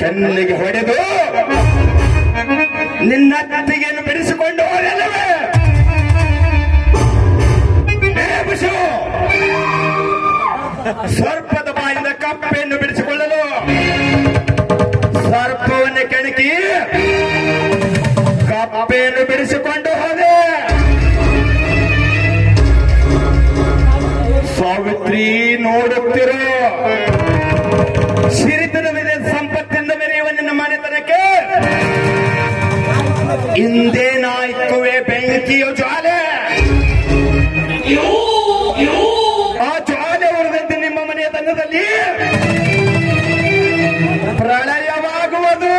ಕೆನ್ನಿಗೆ ಹೊಡೆದು ನಿನ್ನ ಅತ್ತಿಗೆಯನ್ನು ಬಿಡಿಸಿಕೊಂಡು ಹೋಗಲ್ಲವೇ? ಸರ್ಪದ ಬಾಯಿಂದ ಕಪ್ಪೆಯನ್ನು ಬಿಡಿಸಿಕೊಳ್ಳಲು ಸರ್ಪವನ್ನು ಕೆಣಕಿ ಕಪ್ಪೆಯನ್ನು ಬಿಡಿಸಿಕೊಂಡು ಹೋದೆ. ಸಾವಿತ್ರಿ ನೋಡುತ್ತಿರೋ ಸಿರಿತನವಿದೆ, ಸಂಪತ್ತಿಂದ ಮೆರೆಯುವ ನಿನ್ನ ಮನೆತನಕ್ಕೆ ಇಂದೇನಾಯ್ತುವೆ ಬೆಂಕಿಯ ಜ್ವಾಲೆ. ಆ ಜ್ವಾಲೆ ಉರಿದಂತೆ ನಿಮ್ಮ ಮನೆಯ ತನದಲ್ಲಿ ಪ್ರಳಯವಾಗುವುದು.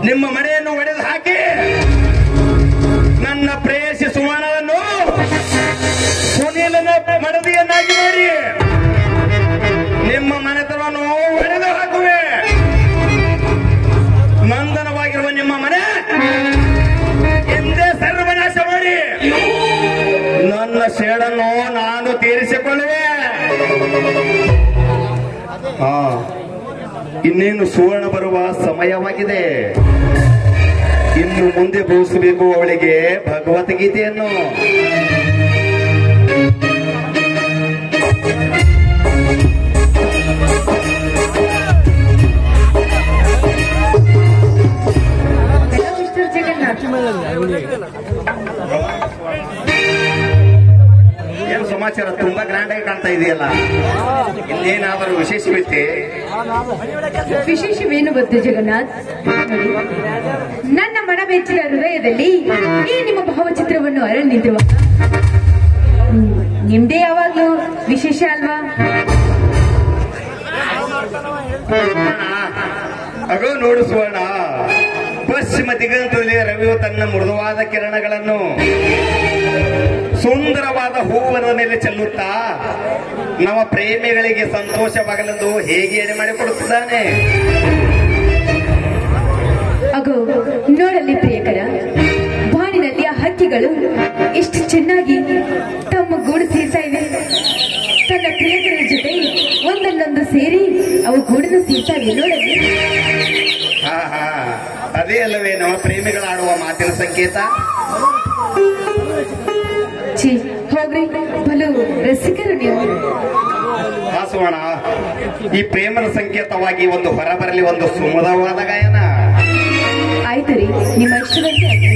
ನಿಮ್ಮ ಮನೆಯನ್ನು ಒಡೆದು ಹಾಕಿ ನನ್ನ ಪ್ರೇಯಸಿ ಸುವರ್ಣವನ್ನು ಸುನೀಲನ ಮಡದಿಯನ್ನಾಗಿ ಮಾಡಿ ನಿಮ್ಮ ಮನೆತನವನ್ನು ಒಡೆದು ಹಾಕುವೆ. ನಂದನವಾಗಿರುವ ನಿಮ್ಮ ಮನೆ ಎಂದೇ ಸರ್ವನಾಶ ಮಾಡಿ ನನ್ನ ಸೇಡನ್ನು ನಾನು ತೀರಿಸಿಕೊಳ್ಳುವೆ. ಇನ್ನೇನು ಸುವರ್ಣ ಬರುವ ಸಮಯವಾಗಿದೆ. ಇನ್ನು ಮುಂದೆ ಬೋಧಿಸಬೇಕು ಅವಳಿಗೆ ಭಗವದ್ಗೀತೆಯನ್ನು. ಏನು ಸಮಾಚಾರ? ತುಂಬಾ ಗ್ರ್ಯಾಂಡ್ ಆಗಿ ಕಾಣ್ತಾ ಇದೆಯಲ್ಲ, ಇನ್ನೇನಾದರೂ ವಿಶೇಷವಿತ್ತೆ? ವಿಶೇಷವೇನು ಗೊತ್ತು ಜಗನ್ನಾಥ್? ನನ್ನ ಮನಮೆಚ್ಚಿನ ಹೃದಯದಲ್ಲಿ ಈ ನಿಮ್ಮ ಭಾವಚಿತ್ರವನ್ನು ಅರಳಿ ನಿಂತಿರುವ ನಿಮ್ದೇ ಯಾವಾಗ್ಲೂ ವಿಶೇಷ ಅಲ್ವಾ? ಅಗೋ ನೋಡು ಸುವರ್ಣ, ಪಶ್ಚಿಮ ದಿಗಂತದಲ್ಲಿ ರವಿಯು ತನ್ನ ಮೃದುವಾದ ಕಿರಣಗಳನ್ನು ಸುಂದರವಾದ ಹೂವನ ಮೇಲೆ ಚೆಲ್ಲುತ್ತಾ ನಮ್ಮ ಪ್ರೇಮಿಗಳಿಗೆ ಸಂತೋಷವಾಗಲೆಂದು ಹೇಗೆ ಎಡೆ ಮಾಡಿಕೊಡುತ್ತಿದ್ದಾನೆ. ಅಗೋ ನೋಡಲ್ಲಿ ಪ್ರಿಯಕರ, ಬಾನಿನಲ್ಲಿ ಆ ಹಕ್ಕಿಗಳು ಎಷ್ಟು ಚೆನ್ನಾಗಿ ತಮ್ಮ ಗೂಡು ಸೇರ್ತಾ ಇವೆ. ತನ್ನ ಪ್ರಿಯಕರ ಜೊತೆ ಒಂದನ್ನೊಂದು ಸೇರಿ ಅವು ಗೂಡನ್ನು ಸೇರ್ತಾ ಇವೆ ನೋಡಲ್ಲಿ. ಅದೇ ಅಲ್ಲವೇ ನಮ್ಮ ಪ್ರೇಮಿಗಳಾಡುವ ಮಾತಿನ ಸಂಕೇತ? ಹೋಗ್ರಿ, ಬಲು ರಸಿಕರು ನೀವು. ಸುವರ್ಣ, ಈ ಪ್ರೇಮದ ಸಂಕೇತವಾಗಿ ಒಂದು ಹೊರಬರಲಿ ಒಂದು ಸುಮಧವಾದ ಗಾಯನ. ಆಯ್ತು ರೀ, ನಿಮ್ಮ ಇಷ್ಟದಂತೆ ಆಯ್ತು.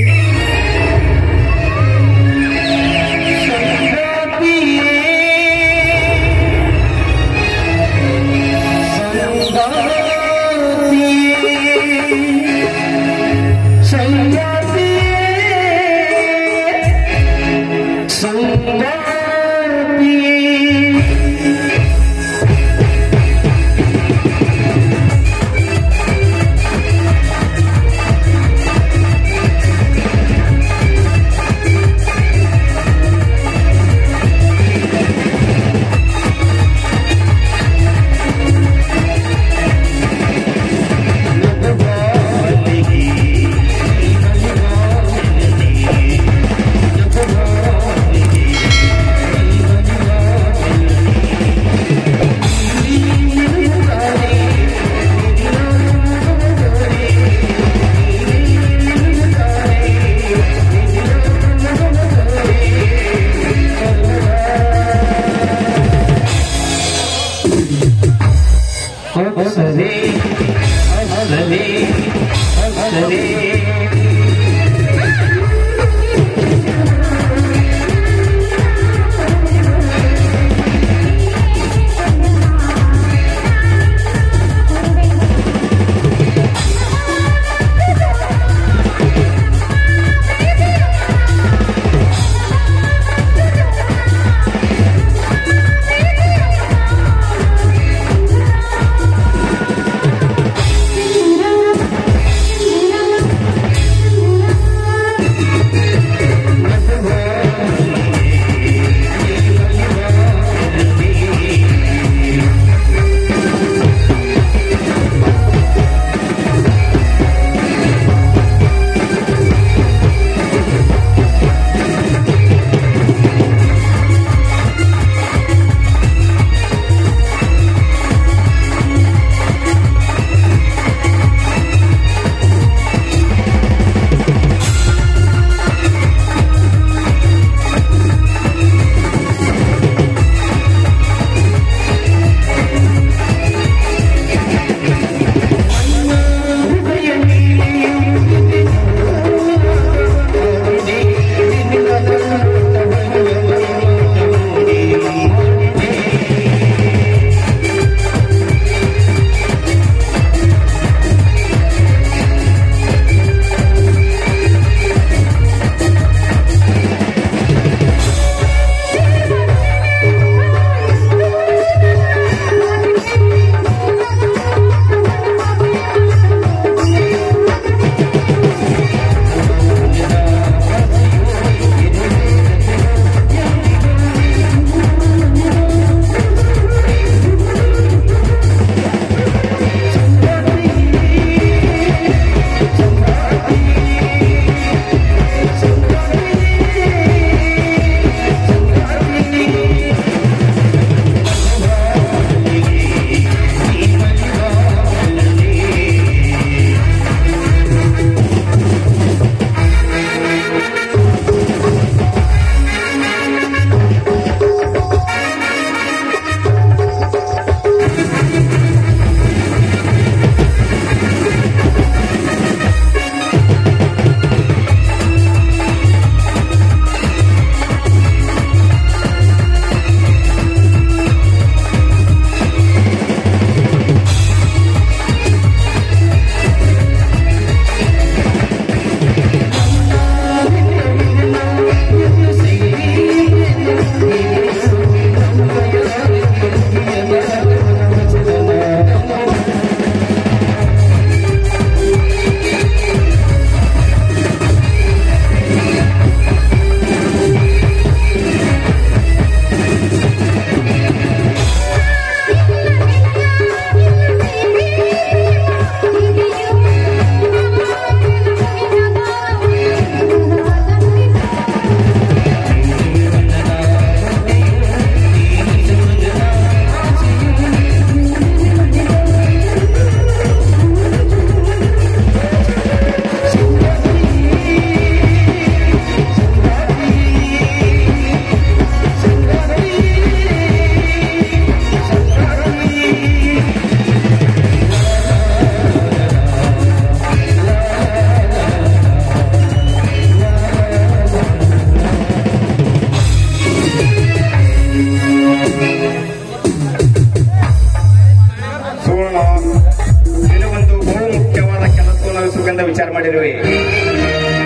ವಿಚಾರ ಮಾಡಿರುವೆ.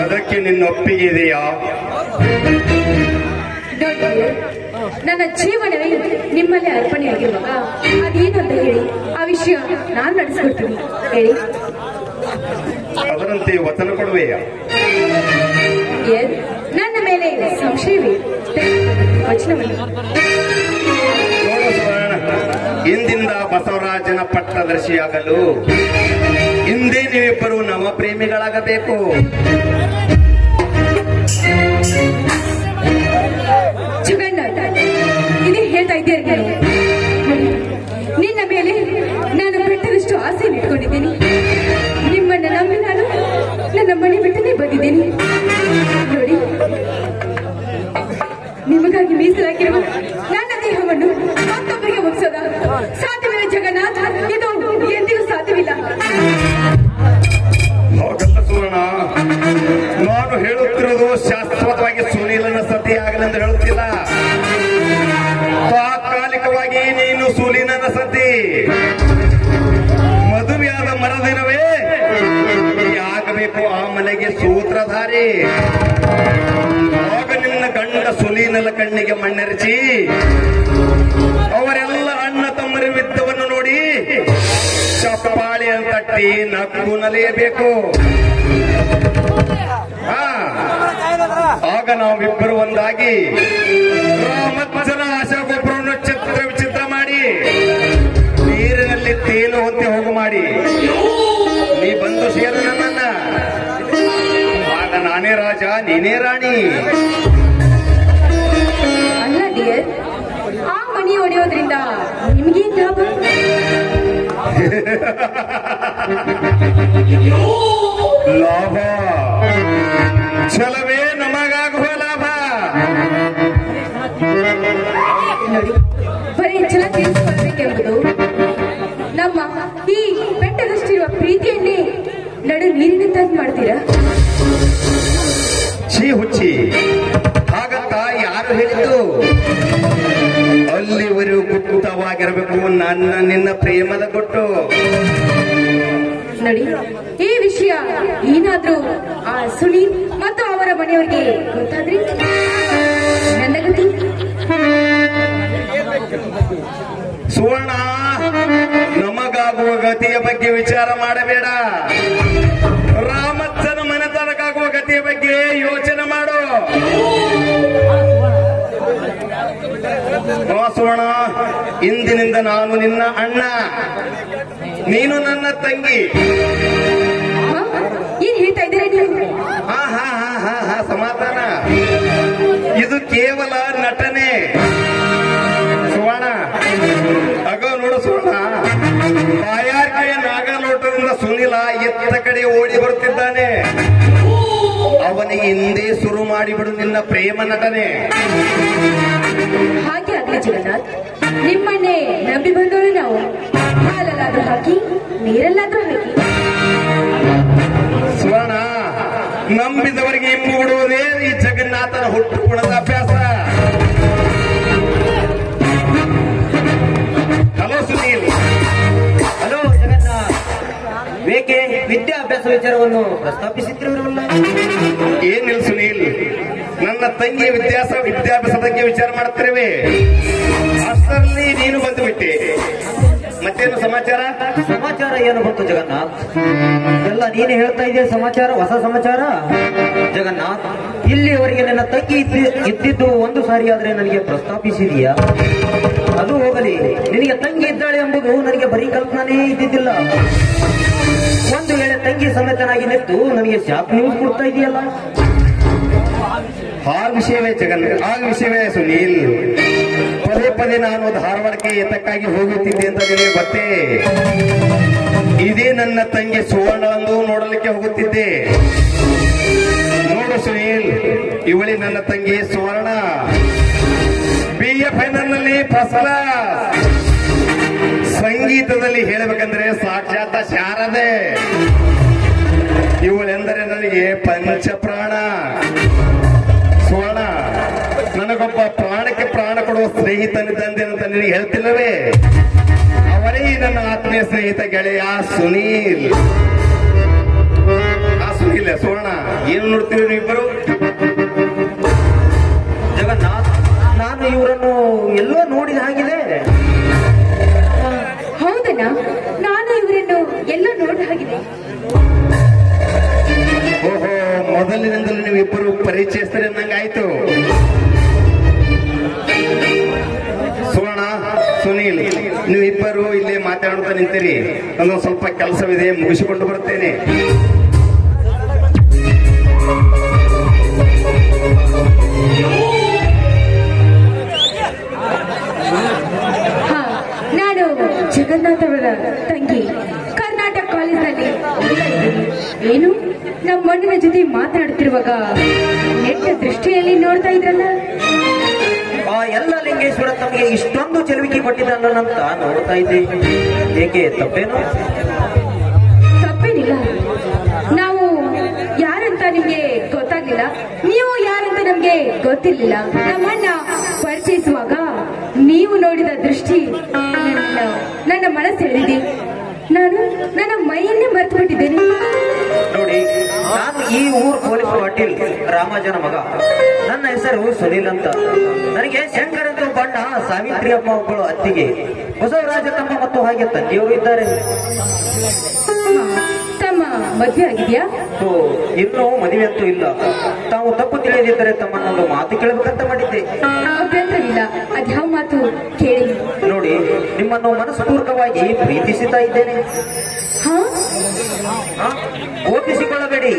ಅದಕ್ಕೆ ನಿನ್ನ ಒಪ್ಪಿಗೆ ಇದೆಯಾ? ನೋಡಿ, ನನ್ನ ಜೀವನವೇ ನಿಮ್ಮಲ್ಲಿ ಅರ್ಪಣೆಯಾಗಿರುವಾಗ ಅದೇನು ಅಂತ ಹೇಳಿ ಆ ವಿಷಯ ನಾನು ನಡೆಸ್ಕೊಡ್ತೀನಿ. ಹೇಳಿ. ಅದರಂತೆ ವಚನ ಕೊಡುವೆಯಾ? ನನ್ನ ಮೇಲೆ ಸಂಶಯವೇ? ವಚನವನ್ನು ನೋಡು ಸುವರ್ಣ, ಇಂದಿಂದ ಬಸವರಾಜನ ಪಟ್ಟದರ್ಶಿಯಾಗಲು ಹಿಂದೆ ನೀವಿಬ್ಬರು ನವ ಪ್ರೇಮಿಗಳಾಗಬೇಕು. ಜಗನ್ನಾಥ, ಇದೇ ಹೇಳ್ತಾ ಇದ್ದೀರಿ. ನಿನ್ನ ಮೇಲೆ ನಾನು ಬೆಟ್ಟದಷ್ಟು ಆಸೆ ಇಟ್ಕೊಂಡಿದ್ದೀನಿ. ನಿಮ್ಮನ್ನ ನಂಬಿ ನಾನು ನನ್ನ ಮನೆ ಬಿಟ್ಟನೆ ಬಂದಿದ್ದೀನಿ. ನೋಡಿ, ನಿಮಗಾಗಿ ಮೀಸಲಾಗಿರುವ ನನ್ನ ದೇಹವನ್ನು ಮತ್ತೊಬ್ಬರಿಗೆ ಒಪ್ಪಿಸೋದ ಸಾಧ್ಯವಿಲ್ಲ ಜಗನ್ನಾಥ. ಇದು ಎಂದಿಗೂ ಸಾಧ್ಯವಿಲ್ಲ. ಹಾಗಲ್ಲ ಸುವರ್ಣ, ನಾನು ಹೇಳುತ್ತಿರುವುದು ಶಾಶ್ವತವಾಗಿ ಸುನೀಲನ ಸತಿ ಆಗಲೆಂದು ಹೇಳುತ್ತಿಲ್ಲ. ತಾತ್ಕಾಲಿಕವಾಗಿ ನೀನು ಸುನೀಲನ ಸತಿ. ಮದುವೆಯಾದ ಮರದಿನವೇ ಆಗಬೇಕು ಆ ಮನೆಗೆ ಸೂತ್ರಧಾರಿ. ಆಗ ನಿನ್ನ ಗಂಡ ಸುನೀಲನ ಕಣ್ಣಿಗೆ ಮಣ್ಣೆರಚಿ ಅವರೆಲ್ಲ ಅಣ್ಣ ತಮ್ಮರ ಯುದ್ಧವನ್ನು ನೋಡಿ ಚಪ್ಪಾಳಿಯನ್ನು ತಟ್ಟಿ ನಕ್ಕು ನಲಿಯಬೇಕು. ಆಗ ನಾವಿಬ್ಬರು ಒಂದಾಗಿ ರಾಮಜ್ಜನ ಆಶಾಗೊಬ್ಬರನ್ನು ಚಿತ್ರ ವಿಚಿತ್ರ ಮಾಡಿ ನೀರಿನಲ್ಲಿ ತೇಲುವಂತೆ ಹೋಗು ಮಾಡಿ ನೀ ಬಂದು ಸೇರು ನನ್ನನ್ನ. ಆಗ ನಾನೇ ರಾಜ, ನೀನೇ ರಾಣಿ. ಅಲ್ಲ ಡಿಯರ್, ಆ ಮಣಿ ಹೊಡೆಯೋದ್ರಿಂದ ನಿಮಗೇನ್ ಲಾಭ? ಲಾಭ ಛಲವೇ ನಮಗಾಗುವ ಲಾಭ. ನೋಡಿ, ಬರೀ ಛಲ ತೀರಿಸಿಕೊಳ್ಳಬೇಕೆಂಬುದು ನಮ್ಮ ಈ ಬೆಟ್ಟದಷ್ಟಿರುವ ಪ್ರೀತಿಯನ್ನೇ ನಡು ನೀರಿನಂತಾಗಿ ಮಾಡ್ತೀರಾ? ಛೀ ಹುಚ್ಚಿ, ಹಾಗಂತ ಯಾರು ಹೇಳಿದ್ದು? ಅಲ್ಲಿವರೆಗೂ ಗುಪ್ತವಾಗಿರಬೇಕು ನನ್ನ ನಿನ್ನ ಪ್ರೇಮದ ಕೊಟ್ಟು. ನೋಡಿ, ಈ ವಿಷಯ ಏನಾದ್ರೂ ಆ ಸುನೀಲ್ ಮತ್ತು ಅವರ ಮನೆಯವರಿಗೆ ಗೊತ್ತಾದ್ರಿ ನನ್ನ ಗತಿ. ಸುವರ್ಣ, ನಮಗಾಗುವ ಗತಿಯ ಬಗ್ಗೆ ವಿಚಾರ ಮಾಡಬೇಡ. ರಾಮಜ್ಜನ ಮನೆತನಕ್ಕಾಗುವ ಗತಿಯ ಬಗ್ಗೆ ಯೋಚನೆ ಮಾಡು. ಸುವರ್ಣ, ಇಂದಿನಿಂದ ನಾನು ನಿನ್ನ ಅಣ್ಣ, ನೀನು ನನ್ನ ತಂಗಿ. ಏನ್ ಹೇಳ್ತಾ ಇದ್ದೀರಾ ನೀವು? ಹಾ ಹಾ ಹಾ ಹಾ ಹಾ ಸಮಾಧಾನ. ಇದು ಕೇವಲ ನಟನೆ ಸುವರ್ಣ. ಆಗ ನೋಡು ಸುವರ್ಣ, ಬಾಯಾರಿಕೆಯ ನಾಗಲೋಟದಿಂದ ಸುನಿಲ ಎತ್ತ ಕಡೆ ಓಡಿ ಬರುತ್ತಿದ್ದಾನೆ. ಅವನಿಗೆ ಹಿಂದೆ ಶುರು ಮಾಡಿಬಿಡು ನಿನ್ನ ಪ್ರೇಮ ನಟನೆ. ಹಾಗೆ ಆಗ್ಲಿ ಜಗನ್ನಾಥ್, ನಿಮ್ಮನ್ನೇ ನಂಬಿ ಬಂದವರು ನಾವು. ಹಾಲಲ್ಲಾದ್ರೂ ಹಾಕಿ, ನೀರಲ್ಲಾದ್ರೂ ಹಾಕಿ. ಸುವರ್ಣ, ನಂಬಿದವರಿಗೆ ಇಂಬು ಬಿಡುವುದೇ ಈ ಜಗನ್ನಾಥನ ಹುಟ್ಟು ಗುಣದ ಅಭ್ಯಾಸ. ಹಲೋ ಸುನೀಲ್. ಹಲೋ ಜಗನ್ನಾಥ್, ಬೇಕೆ ವಿದ್ಯಾಭ್ಯಾಸ ವಿಚಾರವನ್ನು ಪ್ರಸ್ತಾಪಿಸಿದ್ರಲ್ಲ? ಏನಿಲ್ಲ ಸುನೀಲ್, ನನ್ನ ತಂಗಿಯ ವಿದ್ಯಾಭ್ಯಾಸ ಬಗ್ಗೆ ವಿಚಾರ ಮಾಡುತ್ತಿರುವೆ. ಅಷ್ಟರಲ್ಲಿ ನೀನು ಬಂದು ಬಿಟ್ಟೆ. ಮತ್ತೇನು ಸಮಾಚಾರ? ಸಮಾಚಾರ ಏನು ಬಂತು ಜಗನ್ನಾಥ್? ಎಲ್ಲ ನೀನು ಹೇಳ್ತಾ ಇದೆಯಾ ಸಮಾಚಾರ, ಹೊಸ ಸಮಾಚಾರ. ಜಗನ್ನಾಥ್, ಇಲ್ಲಿಯವರೆಗೆ ನನ್ನ ತಂಗಿ ಇದ್ದಿದ್ದು ಒಂದು ಸಾರಿ ಆದ್ರೆ ನನಗೆ ಪ್ರಸ್ತಾಪಿಸಿದೀಯಾ? ಅದು ಹೋಗಲಿ, ನಿನಗೆ ತಂಗಿ ಇದ್ದಾಳೆ ಎಂಬುದು ನನಗೆ ಬರೀ ಕಲ್ಪನೆ ಇದ್ದಿದ್ದಿಲ್ಲ. ಒಂದು ವೇಳೆ ತಂಗಿ ಸಮೇತನಾಗಿ ನಿಂತು ನನಗೆ ಶಾಕ್ ನ್ಯೂಸ್ ಕೊಡ್ತಾ ಇದೆಯಲ್ಲ? ಆ ವಿಷಯವೇ ಸುನೀಲ್. ಪದೇ ಪದೇ ನಾನು ಧಾರವಾಡಕ್ಕೆ ಏತಕ್ಕಾಗಿ ಹೋಗುತ್ತಿದ್ದೆ ಅಂತ ನಿನಗೆ ಗೊತ್ತೇ? ಇದೇ ನನ್ನ ತಂಗಿ ಸುವರ್ಣ ಎಂದು ನೋಡಲಿಕ್ಕೆ ಹೋಗುತ್ತಿದ್ದೆ. ನೋಡು ಸುನೀಲ್, ಇವಳಿ ನನ್ನ ತಂಗಿ ಸುವರ್ಣ. BA ನಲ್ಲಿ ಫಸ್ಟ್ ಕ್ಲಾಸ್. ಸಂಗೀತದಲ್ಲಿ ಹೇಳಬೇಕಂದ್ರೆ ಸಾಕ್ಷಾತ್ ಶಾರದೆ. ಇವಳೆಂದರೆ ನನಗೆ ಪಂಚಪ್ರಾಣ. ಸುವರ್ಣ, ನನಗೊಬ್ಬ ಪ್ರಾಣಕ್ಕೆ ಪ್ರಾಣ ಕೊಡುವ ಸ್ನೇಹಿತನಿದ್ದಂತೆ ಅಂತ ನಿನಗೆ ಹೇಳ್ತಿಲ್ಲವೇ? ಅವರೇ ನನ್ನ ಆತ್ಮೀಯ ಸ್ನೇಹಿತ ಗೆಳೆಯ ಸುನೀಲ್. ಆ ಇಲ್ಲ ಸುವರ್ಣ ಏನು ನೋಡ್ತೀರಿ ನೀವಿಬ್ಬರು? ಜಗನ್ನಾಥ್, ನಾನು ಇವರನ್ನು ಎಲ್ಲೋ ನೋಡಿದ ಹಾಗಿದೆ. ಹೌದಣ್ಣ, ನಾನು ಇವರನ್ನು ಎಲ್ಲ ನೋಡಿದ ಹಾಗಿದೆ. ಓಹೋ, ಮೊದಲಿನಿಂದಲೂ ನೀವಿಬ್ಬರು ಪರಿಚಯಿಸ್ತಾರೆ ಅನ್ನಂಗಾಯ್ತು. ಸುವರ್ಣ, ಸುನೀಲ್, ನೀವಿಬ್ಬರು ಇಲ್ಲೇ ಮಾತಾಡುತ್ತಾ ನಿಂತಿರಿ. ನನ್ನೊಂದು ಸ್ವಲ್ಪ ಕೆಲಸವಿದೆ, ಮುಗಿಸಿಕೊಂಡು ಬರ್ತೇನೆ. ಹಾ, ನಾನು ಜಗನ್ನಾಥ್ ಅವರ ತಂಗಿ. ಕರ್ನಾಟಕ ಕಾಲೇಜಿನಲ್ಲಿ ಓದ್ತಾ ಇದ್ದೀನಿ. ಏನು, ನಮ್ಮ ಮಣ್ಣಿನ ಜೊತೆ ಮಾತನಾಡುತ್ತಿರುವಾಗ ನೆಟ್ಟ ದೃಷ್ಟಿಯಲ್ಲಿ ನೋಡ್ತಾ ಇದ್ರಲ್ಲ. ಆ ಎಲ್ಲ ಲಿಂಗೇಶ್ವರ ತಮಗೆ ಇಷ್ಟೊಂದು ಚೆಲುವಿಕೆ ಕೊಟ್ಟಿದ್ದಾನಂತ ನೋಡ್ತಾ ಇದ್ದೆ. ಏಕೆ, ತಪ್ಪೇನು? ತಪ್ಪೇನಿಲ್ಲ. ನಾವು ಯಾರಂತ ನಿಮ್ಗೆ ಗೊತ್ತಾಗ್ಲಿಲ್ಲ, ನೀವು ಯಾರಂತ ನಮ್ಗೆ ಗೊತ್ತಿರ್ಲಿಲ್ಲ. ನಮ್ಮಣ್ಣ ಪರಿಚಯಿಸುವಾಗ ನೀವು ನೋಡಿದ ದೃಷ್ಟಿ ನನ್ನ ಮನಸ್ಸು ಹೇಳಿದೆ. ನಾನು ನನ್ನ ಮೈಯನ್ನೇ ಮರೆತು ಬಿಟ್ಟಿದ್ದೇನೆ. ನೋಡಿ, ನಾನು ಈ ಊರ್ ಪೊಲೀಸ್ ಪಾಟೀಲ್ ರಾಮಾಜನ ಮಗ. ನನ್ನ ಹೆಸರು ಸುನೀಲ್ ಅಂತ. ನನಗೆ ಶಂಕರ್ ಅಂತ ಬಣ್ಣ ಸಾವಿತ್ರಿ ಅಮ್ಮ ಒಬ್ಬಳು ಅತ್ತಿಗೆ, ಬಸವರಾಜ ತಮ್ಮ ಮತ್ತು ಹಾಗೆ ತಂದೆಯವರು ಇದ್ದಾರೆ. ತಮ್ಮ ಮದುವೆ ಆಗಿದೆಯಾ? ಇನ್ನೂ ಮದುವೆ ಅಂತೂ ಇಲ್ಲ. ತಾವು ತಪ್ಪು ತಿಳಿದಿದ್ದರೆ ತಮ್ಮನ್ನೊಂದು ಮಾತು ಕೇಳಬೇಕಂತ ಮಾಡಿದ್ದೆ. ಅಭ್ಯಂತರವಿಲ್ಲ, ಅದ್ಯಾವ ಮಾತು ಕೇಳಿ. ನೋಡಿ, ನಿಮ್ಮನ್ನು ಮನಸ್ಪೂರ್ವಕವಾಗಿ ಪ್ರೀತಿಸುತ್ತಾ ಇದ್ದೇನೆ. ಹಾ, ಓದಿಸಿಕೊಳ್ಳಬೇಡಿ.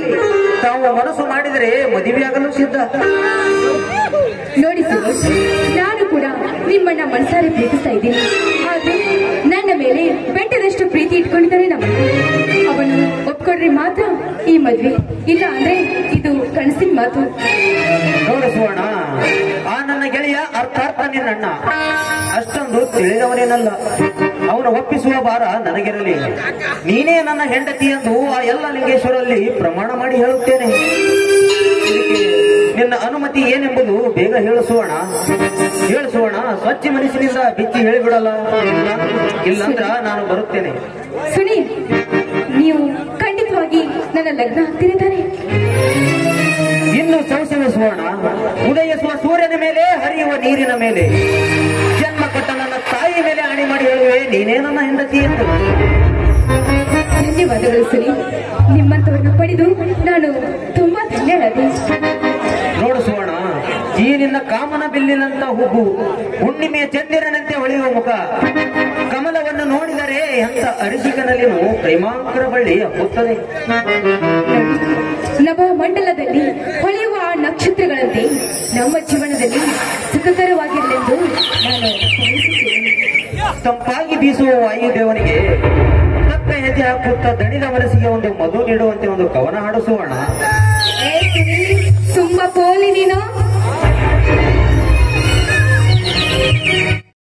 ತಾವು ಮನಸ್ಸು ಮಾಡಿದರೆ ಮದುವೆಯಾಗಲು ಸಿದ್ಧ. ನೋಡಿ ಸುರೇಶ್, ನಾನು ಕೂಡ ನಿಮ್ಮನ್ನ ಮನಸಾರೆ ಪ್ರೀತಿಸ್ತಾ ಇದ್ದೀನಿ. ಆದ್ರೆ ನನ್ನ ಮೇಲೆ ಬೆಟ್ಟದಷ್ಟು ಪ್ರೀತಿ ಇಟ್ಕೊಂಡಿದ್ದಾರೆ ನಮ್ಮ. ಅವನು ಒಪ್ಕೊಂಡ್ರೆ ಮಾತ್ರ ಈ ಮದ್ವೆ, ಇಲ್ಲ ಅಂದ್ರೆ ಇದು ಕನಸಿನ ಮಾತು. ನೋಡು ಸುವರ್ಣ, ಆ ನನ್ನ ಗೆಳೆಯ ಅರ್ಥಾರ್ಥ ನಿನ್ನಣ್ಣ ಅಷ್ಟೊಂದು ತಿಳಿದವನೇನಲ್ಲ. ಅವನು ಒಪ್ಪಿಸುವ ಭಾರ ನನಗಿರಲಿ. ನೀನೇ ನನ್ನ ಹೆಂಡತಿ ಎಂದು ಆ ಎಲ್ಲ ಲಿಂಗೇಶ್ವರಲ್ಲಿ ಪ್ರಮಾಣ ಮಾಡಿ ಹೇಳುತ್ತೇನೆ. ಇದಕ್ಕೆ ನಿನ್ನ ಅನುಮತಿ ಏನೆಂಬುದು ಬೇಗ ಹೇಳಿಸುವಣ. ಸ್ವಚ್ಛ ಮನಸ್ಸಿನಿಂದ ಬಿಚ್ಚಿ ಹೇಳಿಬಿಡಲ್ಲ. ಇಲ್ಲಂದ್ರ ನಾನು ಬರುತ್ತೇನೆ. ಸುನೀಲ್, ನೀವು ಖಂಡಿತವಾಗಿ ನನ್ನ ಲಗ್ನ ಆಗ್ತೀರಿ ತಾನೆ? ಇನ್ನು ಸಂಶಯ ಸುವರ್ಣ, ಉದಯಿಸುವ ಸೂರ್ಯನ ಮೇಲೆ, ಹರಿಯುವ ನೀರಿನ ಮೇಲೆ, ಜನ್ಮ ಕೊಟ್ಟ ನನ್ನ ತಾಯಿ ಮೇಲೆ ಆಣೆ ಮಾಡಿ ಹೇಳುವೆ, ನೀನೇ ನನ್ನ ಹೆಂಡತಿ ಎಂದು. ಧನ್ಯವಾದಗಳು ಸುನೀಲ್, ನಿಮ್ಮಂತವರನ್ನು ಪಡೆದು ನಾನು ತುಂಬಾ ಧನ್ಯಳಾದೆ. ನೋಡು ಸುವರ್ಣ, ಈ ನಿನ್ನ ಕಾಮನ ಬಿಲ್ಲಿನಂತ ಹುಬ್ಬು, ಹುಣ್ಣಿಮೆಯ ಚಂದಿರನಂತೆ ಹೊಳೆಯುವ ಮುಖ, ಕಮಲವನ್ನು ನೋಡಿದರೆ ಎಂತ ಅರಿಸಿಕನಲ್ಲಿನೂ ಪ್ರೇಮಾಂಕರ ಬಳ್ಳಿ ಹಬ್ಬುತ್ತದೆ. ನವಮಂಡಲದಲ್ಲಿ ಹೊಳೆಯುವ ಆ ನಕ್ಷತ್ರಗಳಂತೆ ನಮ್ಮ ಜೀವನದಲ್ಲಿ ಸುಖಕರವಾಗಿರಲೆಂದು ನಾನು ಬಯಸುತ್ತೇನೆ. ತಂಪಾಗಿ ಬೀಸುವ ವಾಯುದೇವನಿಗೆ ತಕ್ಕ ಹೆಜ್ಜೆ ಹಾಕುತ್ತಾ ದಣಿದ ಮನಸ್ಸಿಗೆ ಒಂದು ಮಧು ನೀಡುವಂತೆ ಒಂದು ಕವನ ಹಾಡು ಸುವರ್ಣ.